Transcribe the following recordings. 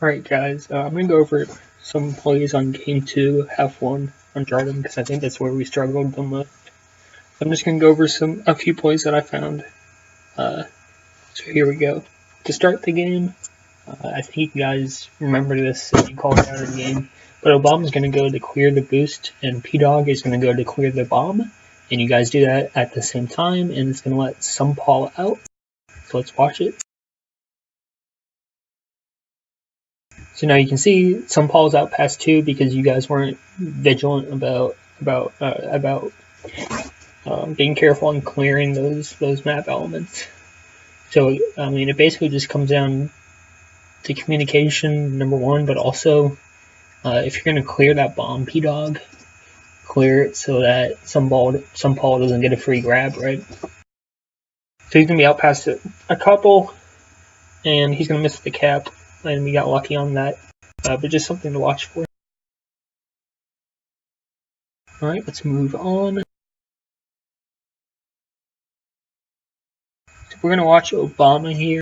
Alright guys, I'm going to go over some plays on game 2, half 1 on Jardim, because I think that's where we struggled the most. I'm just going to go over a few plays that I found. So here we go. To start the game, I think you guys remember this if you called it out of the game, but Obama's going to go to clear the boost, and P-Dog is going to go to clear the bomb, and you guys do that at the same time, and it's going to let some Paul out. So let's watch it. So now you can see some Paul's out past 2 because you guys weren't vigilant about being careful and clearing those map elements. So I mean, it basically just comes down to communication, number 1, but also if you're going to clear that bomb, P-Dog, clear it so that some Paul doesn't get a free grab, right? So he's going to be out past a couple, and he's going to miss the cap. And we got lucky on that, but just something to watch for. Alright, let's move on. So we're going to watch Obama here,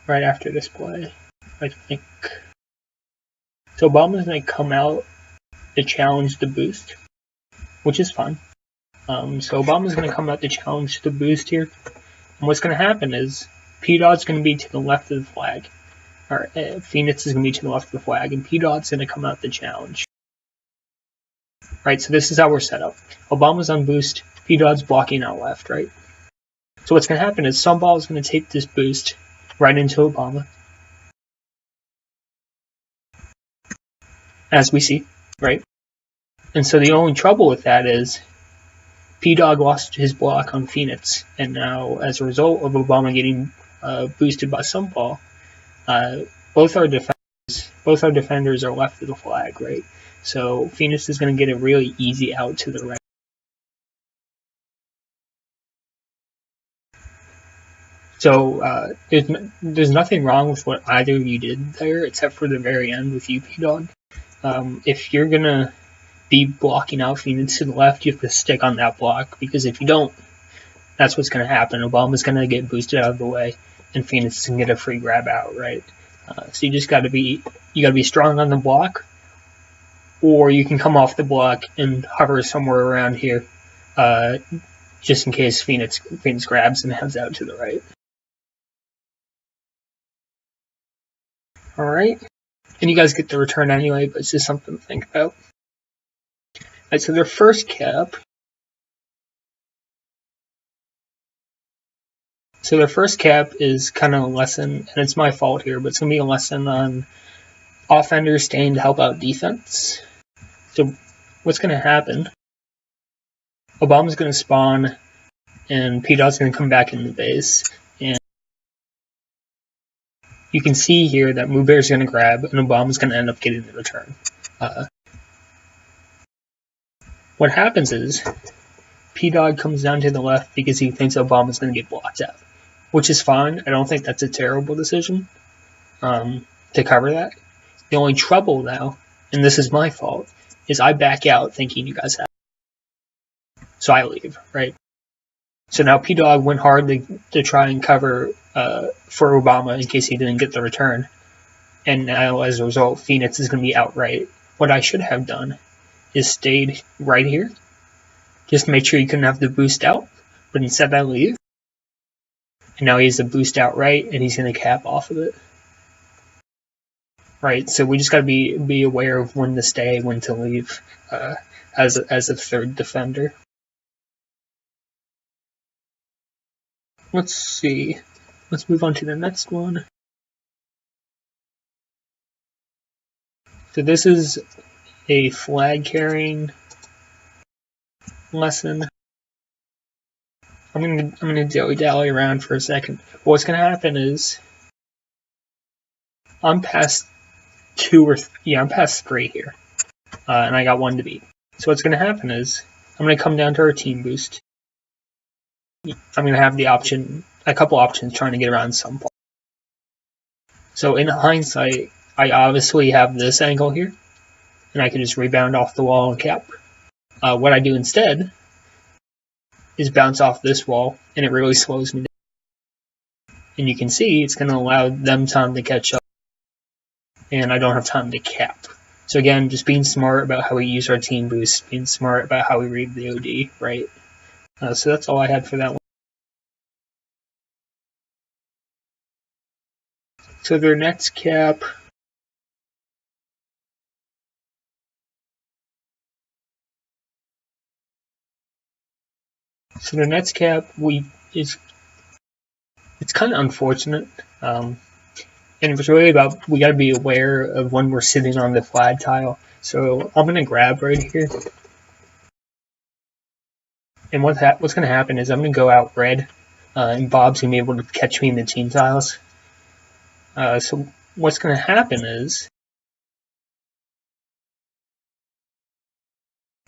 right after this play, I think. So Obama's going to come out to challenge the boost, which is fine. So Obama's going to come out to challenge the boost here, and what's going to happen is P-Dot's going to be to the left of the flag, or Phoenix is going to be to the left of the flag, and P-Dot's going to come out the challenge. Right, so this is how we're set up. Obama's on boost, P-Dot's blocking out left, right? So what's going to happen is Sunball is going to take this boost right into Obama, as we see, right? And so the only trouble with that is P-Dog lost his block on Phoenix, and now as a result of Obama getting boosted by Sunball, both our defenders are left of the flag, right? So Phoenix is going to get a really easy out to the right. So there's nothing wrong with what either of you did there, except for the very end with you, P-Dog. If you're going to be blocking out Phoenix to the left, you have to stick on that block, because if you don't, that's what's going to happen. Obama's going to get boosted out of the way, and Phoenix can get a free grab out, right? So you just got to be strong on the block, or you can come off the block and hover somewhere around here, just in case Phoenix grabs and heads out to the right. All right, and you guys get the return anyway, but it's just something to think about. All right, so their first cap. So their first cap is kind of a lesson, and it's my fault here, but it's going to be a lesson on offenders staying to help out defense. So what's going to happen, Obama's going to spawn, and P-Dot's going to come back in the base, and you can see here that Moobear's going to grab, and Obama's going to end up getting the return. What happens is P-Dog comes down to the left because he thinks Obama's going to get blocked out, which is fine. I don't think that's a terrible decision to cover that. The only trouble now, and this is my fault, is I back out thinking you guys have it. So I leave, right? So now P-Dog went hard to try and cover for Obama in case he didn't get the return. And now as a result, Phoenix is going to be out right. What I should have done is stayed right here, just to make sure you couldn't have the boost out, but instead I leave. And now he has a boost out right, and he's going to cap off of it. Right, so we just got to be aware of when to stay, when to leave, as a third defender. Let's see. Let's move on to the next one. So this is a flag carrying lesson. I'm gonna dilly-dally around for a second. What's gonna happen is I'm past 3 here, and I got 1 to beat. So what's gonna happen is I'm gonna come down to our team boost. I'm gonna have a couple options trying to get around some point. So in hindsight, I obviously have this angle here, and I can just rebound off the wall and cap. What I do instead is bounce off this wall, and it really slows me down. And you can see it's going to allow them time to catch up, and I don't have time to cap. So again, just being smart about how we use our team boost, being smart about how we read the OD, right? So that's all I had for that one. So their next cap. So the next cap, it's kind of unfortunate. And it's really about, we got to be aware of when we're sitting on the flag tile. So I'm going to grab right here. And what's going to happen is I'm going to go out red, and Bob's going to be able to catch me in the team tiles. So what's going to happen is,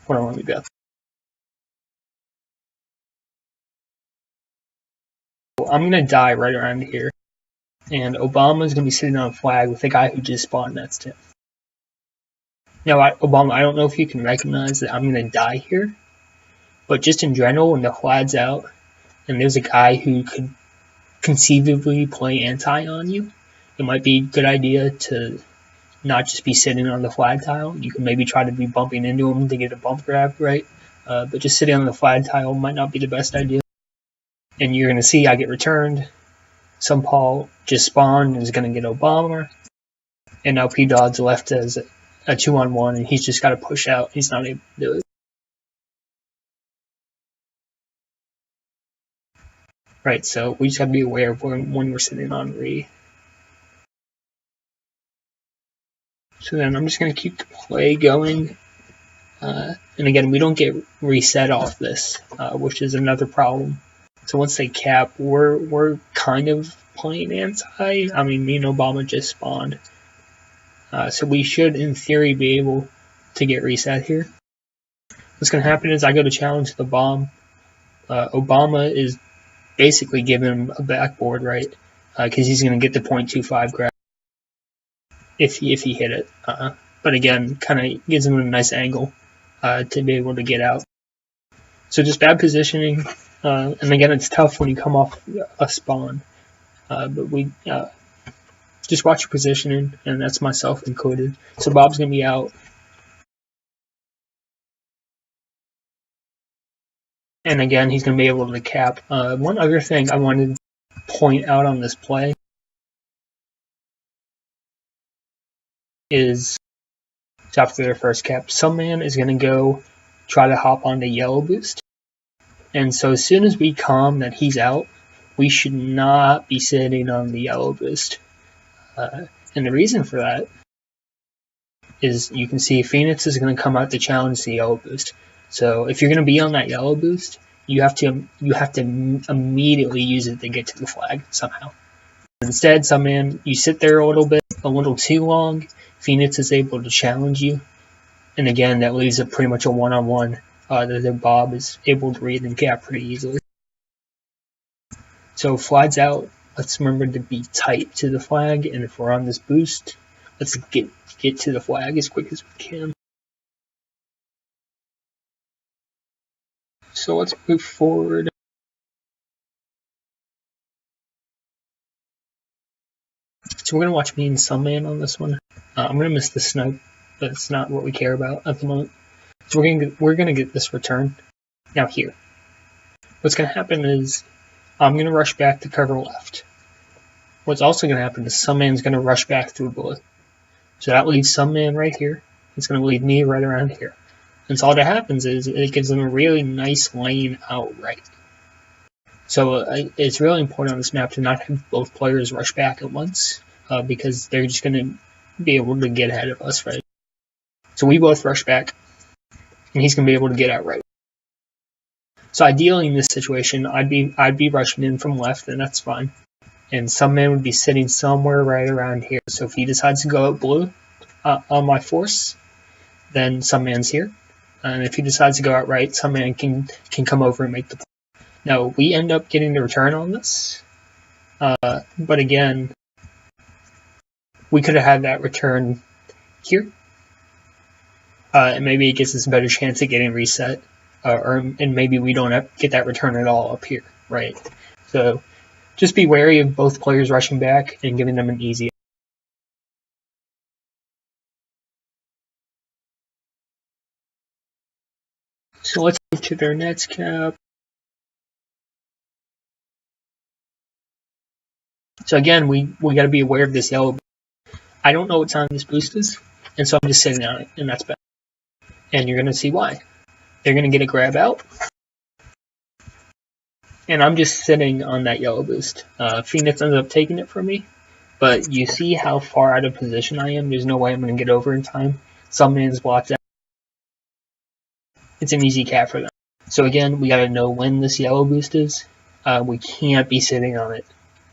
hold on, let me go. I'm going to die right around here. And Obama's going to be sitting on a flag with the guy who just spawned next to him. Now, Obama, I don't know if you can recognize that I'm going to die here. But just in general, when the flag's out, and there's a guy who could conceivably play anti on you, it might be a good idea to not just be sitting on the flag tile. You can maybe try to be bumping into him to get a bump grab, right? But just sitting on the flag tile might not be the best idea. And you're going to see I get returned. Some Paul just spawned and is going to get Obama. And now P-Dog's left as a 2-on-1, and he's just got to push out. He's not able to do it. Right, so we just have to be aware of when we're sitting on re. So then I'm just going to keep the play going. And again, we don't get reset off this, which is another problem. So once they cap, we're kind of playing anti. I mean, me and Obama just spawned. So we should, in theory, be able to get reset here. What's going to happen is I go to challenge the bomb. Obama is basically giving him a backboard, right? Because he's going to get the 0.25 grab if he hit it. But again, kind of gives him a nice angle to be able to get out. So just bad positioning. And again, it's tough when you come off a spawn. But we just watch your positioning, and that's myself included. So Bob's going to be out. And again, he's going to be able to cap. One other thing I wanted to point out on this play is after their first cap, some man is going to go try to hop onto yellow boost. And so as soon as we calm that he's out, we should not be sitting on the yellow boost. And the reason for that is you can see Phoenix is going to come out to challenge the yellow boost. So if you're going to be on that yellow boost, you have to immediately use it to get to the flag somehow. Instead, some man, you sit there a little too long. Phoenix is able to challenge you, and again, that leaves it pretty much a one-on-one that Bob is able to read and cap pretty easily. So flag's out. Let's remember to be tight to the flag, and if we're on this boost, let's get to the flag as quick as we can. So let's move forward. So we're going to watch me and some man on this one. I'm going to miss the snipe, but it's not what we care about at the moment. So we're going to get this return. Now here. What's going to happen is I'm going to rush back to cover left. What's also going to happen is some man's going to rush back through blue. So that leaves some man right here. It's going to leave me right around here. And so all that happens is it gives them a really nice lane out right. So it's really important on this map to not have both players rush back at once because they're just going to be able to get ahead of us, right? So we both rush back, and he's going to be able to get out right. So ideally in this situation, I'd be rushing in from left, and that's fine. And some man would be sitting somewhere right around here. So if he decides to go out blue on my force, then some man's here. And if he decides to go out right, some man can come over and make the play. Now, we end up getting the return on this. But again, we could have had that return here. And maybe it gives us a better chance of getting reset. And maybe we don't get that return at all up here, right? So Just be wary of both players rushing back and giving them an easy. So let's move to their Nets cap. So again, we got to be aware of this yellow. I don't know what time this boost is, and so I'm just sitting on it, and that's bad. And you're going to see why. They're going to get a grab out, and I'm just sitting on that yellow boost. Phoenix ended up taking it from me, but you see how far out of position I am. There's no way I'm going to get over in time. Some man's blocked out. It's an easy cap for them. So again, we got to know when this yellow boost is. We can't be sitting on it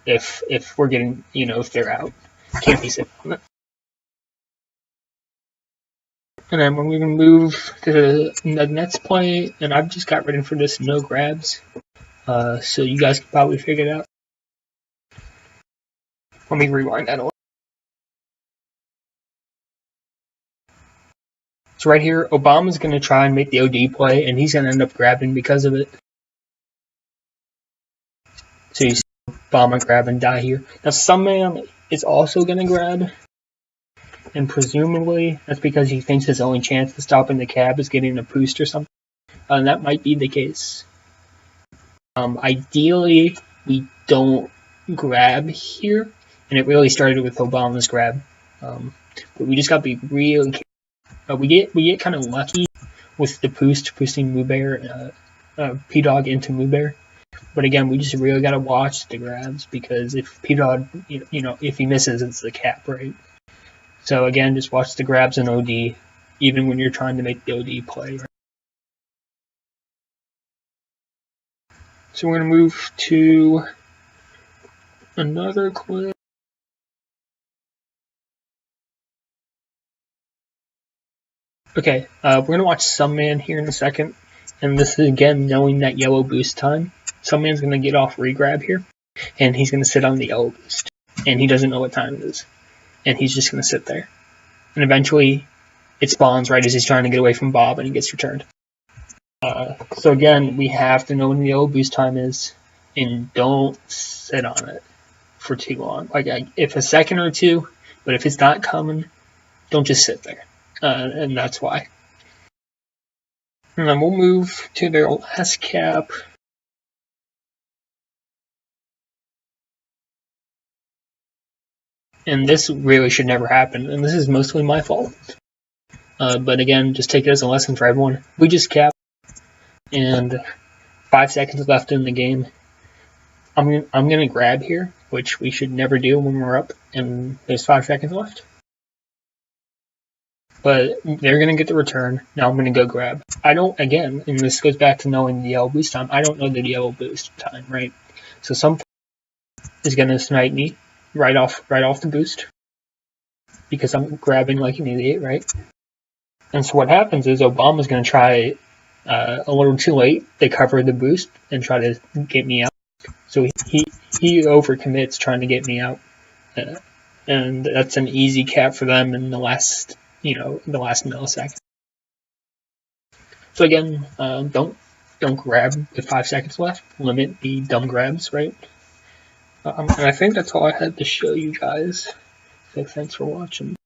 if we're getting, if they're out. Can't be sitting on it. And then we're going to move to the Nets play, and I've just got ready for this no grabs. So you guys can probably figure it out. Let me rewind that a little. So right here, Obama's going to try and make the OD play, and he's going to end up grabbing because of it. So you see Obama grab and die here. Now some man is also going to grab, and presumably that's because he thinks his only chance of stopping the cab is getting a boost or something. And that might be the case. Ideally, we don't grab here, and it really started with Obama's grab. But we just got to be really careful. We get kind of lucky with the boosting Mubear, P-Dog into Mubear. But again, we just really got to watch the grabs, because if P-Dog, if he misses, it's the cap, right? So again, just watch the grabs in OD, even when you're trying to make the OD play. Right? So we're going to move to another clip. Okay, we're going to watch Some Man here in a second. And this is, again, knowing that yellow boost time. Some Man's going to get off regrab here, and he's going to sit on the yellow boost. And he doesn't know what time it is. And he's just going to sit there. And eventually, it spawns right as he's trying to get away from Bob, and he gets returned. So again, we have to know when the yellow boost time is, and don't sit on it for too long. Like, if a second or two, but if it's not coming, don't just sit there. And that's why. And then we'll move to their last cap. And this really should never happen, and this is mostly my fault. But again, just take it as a lesson for everyone. We just capped, and 5 seconds left in the game. I'm gonna grab here, which we should never do when we're up, and there's 5 seconds left. But they're gonna get the return. Now I'm gonna go grab. I don't, again, and this goes back to knowing the yellow boost time. I don't know the yellow boost time, right? So some is gonna snipe me right off the boost, because I'm grabbing like an idiot, right? And so what happens is Obama's going to try a little too late. They cover the boost and try to get me out. So he overcommits trying to get me out, and that's an easy cap for them in the last millisecond. So again, don't grab with 5 seconds left. Limit the dumb grabs, right? And I think that's all I had to show you guys. So thanks for watching.